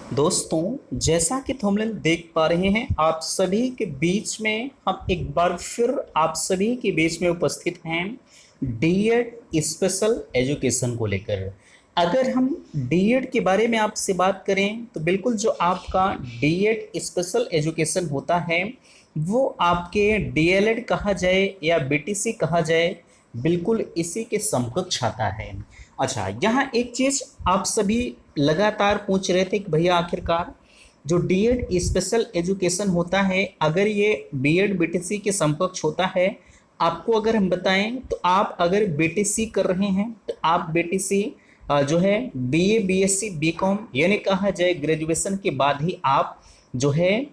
दोस्तों, जैसा कि थंबनेल देख पा रहे हैं, आप सभी के बीच में हम एक बार फिर आप सभी के बीच में उपस्थित हैं डीएड स्पेशल एजुकेशन को लेकर। अगर हम डीएड के बारे में आपसे बात करें तो बिल्कुल जो आपका डीएड स्पेशल एजुकेशन होता है वो आपके डीएलएड कहा जाए या बीटीसी कहा जाए, बिल्कुल इसी के समकक्ष आता है। अच्छा, यहाँ एक चीज़ आप सभी लगातार पूछ रहे थे कि भैया आखिरकार जो डीएड स्पेशल एजुकेशन होता है, अगर ये बीएड बीटीसी के समकक्ष होता है, आपको अगर हम बताएं तो आप अगर बीटीसी कर रहे हैं तो आप बीटीसी जो है बीए बीएससी बीकॉम यानी कहा जाए ग्रेजुएशन के बाद ही आप जो है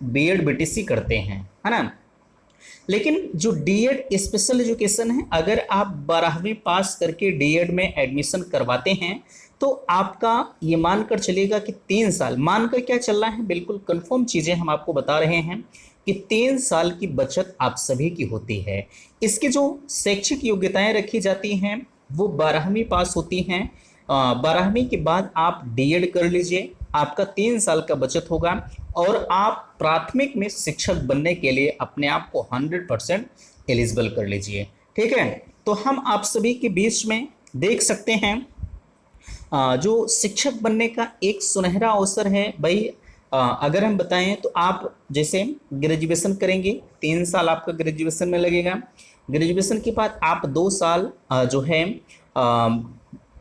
बीएड बीटीसी करते हैं, है ना। लेकिन जो डीएड स्पेशल एजुकेशन है, अगर आप 12वीं पास करके डीएड में एडमिशन करवाते हैं तो आपका ये मानकर चलिएगा कि 3 साल, मानकर क्या चल रहा है, बिल्कुल कंफर्म चीज़ें हम आपको बता रहे हैं कि 3 साल की बचत आप सभी की होती है। इसकी जो शैक्षिक योग्यताएं रखी जाती हैं वो 12वीं पास होती हैं। 12वीं के बाद आप डीएड कर लीजिए, आपका 3 साल का बचत होगा और आप प्राथमिक में शिक्षक बनने के लिए अपने आप को 100% एलिजिबल कर लीजिए। ठीक है, तो हम आप सभी के बीच में देख सकते हैं जो शिक्षक बनने का एक सुनहरा अवसर है भाई। अगर हम बताएं तो आप जैसे ग्रेजुएशन करेंगे, 3 साल आपका ग्रेजुएशन में लगेगा। ग्रेजुएशन के बाद आप 2 साल जो है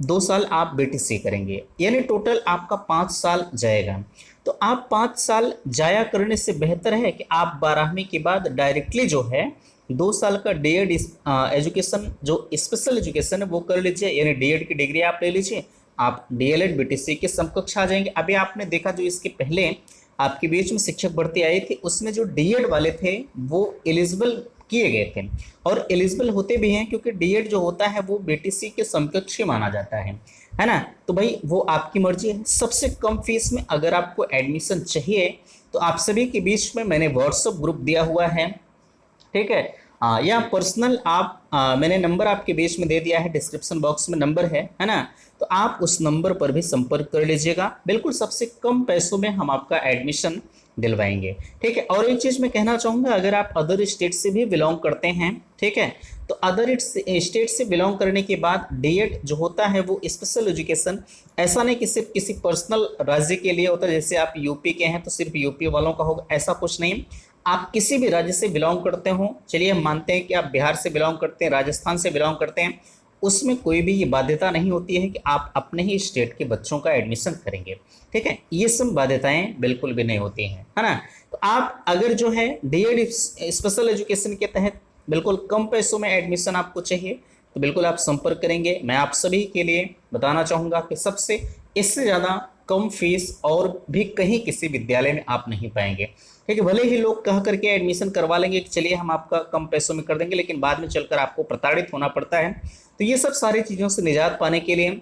2 साल आप बीटीसी करेंगे, यानी टोटल आपका 5 साल जाएगा। तो आप 5 साल जाया करने से बेहतर है कि आप 12वीं के बाद डायरेक्टली जो है 2 साल का डीएड एजुकेशन जो स्पेशल एजुकेशन है वो कर लीजिए, यानी डीएड की डिग्री आप ले लीजिए, आप डीएलएड बीटीसी के समकक्ष आ जाएंगे। अभी आपने देखा जो इसके पहले आपके बीच में शिक्षक भर्ती आई थी, उसमें जो डीएड वाले थे वो एलिजिबल किए गए थे और एलिजिबल होते भी हैं, क्योंकि डीएड जो होता है वो बीटीसी के समकक्ष माना जाता है ना। तो भाई वो आपकी मर्जी है। सबसे कम फीस में अगर आपको एडमिशन चाहिए तो आप सभी के बीच में मैंने व्हाट्सएप ग्रुप दिया हुआ है, ठीक है। या पर्सनल आप मैंने नंबर आपके बीच में दे दिया है, डिस्क्रिप्शन बॉक्स में नंबर है ना। तो आप उस नंबर पर भी संपर्क कर लीजिएगा, बिल्कुल सबसे कम पैसों में हम आपका एडमिशन दिलवाएंगे, ठीक है। और एक चीज़ मैं कहना चाहूँगा, अगर आप अदर स्टेट से भी बिलोंग करते हैं, ठीक है, तो अदर स्टेट से बिलोंग करने के बाद डीएड जो होता है वो स्पेशल एजुकेशन ऐसा नहीं कि सिर्फ किसी पर्सनल राज्य के लिए होता है, जैसे आप यूपी के हैं तो सिर्फ यूपी वालों का होगा, ऐसा कुछ नहीं। आप किसी भी राज्य से बिलोंग करते हो, चलिए हम मानते हैं कि आप बिहार से बिलोंग करते हैं, राजस्थान से बिलोंग करते हैं, उसमें कोई भी ये बाध्यता नहीं होती है कि आप अपने ही स्टेट के बच्चों का एडमिशन करेंगे, ठीक है। ये सब बाध्यताएं बिल्कुल भी नहीं होती हैं, है ना। तो आप अगर जो है डीएड स्पेशल एजुकेशन के तहत बिल्कुल कम पैसों में एडमिशन आपको चाहिए तो बिल्कुल आप संपर्क करेंगे। मैं आप सभी के लिए बताना चाहूँगा कि सबसे इससे ज़्यादा कम फीस और भी कहीं किसी विद्यालय में आप नहीं पाएंगे, ठीक है। भले ही लोग कह करके एडमिशन करवा लेंगे कि चलिए हम आपका कम पैसों में कर देंगे, लेकिन बाद में चलकर आपको प्रताड़ित होना पड़ता है। तो ये सब सारी चीज़ों से निजात पाने के लिए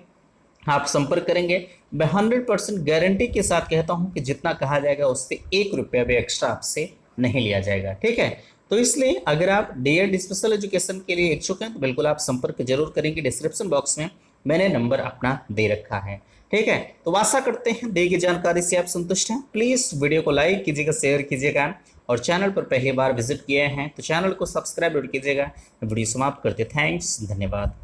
आप संपर्क करेंगे। मैं 100% गारंटी के साथ कहता हूँ कि जितना कहा जाएगा उससे 1 रुपया भी एक्स्ट्रा आपसे नहीं लिया जाएगा, ठीक है। तो इसलिए अगर आप डीएड स्पेशल एजुकेशन के लिए इच्छुक हैं तो बिल्कुल आप संपर्क जरूर करेंगे। डिस्क्रिप्शन बॉक्स में मैंने नंबर अपना दे रखा है, ठीक है। तो आशा करते हैं दी गई जानकारी से आप संतुष्ट हैं। प्लीज़ वीडियो को लाइक कीजिएगा, शेयर कीजिएगा और चैनल पर पहली बार विजिट किए हैं तो चैनल को सब्सक्राइब कीजिएगा। वीडियो समाप्त करते, थैंक्स, धन्यवाद।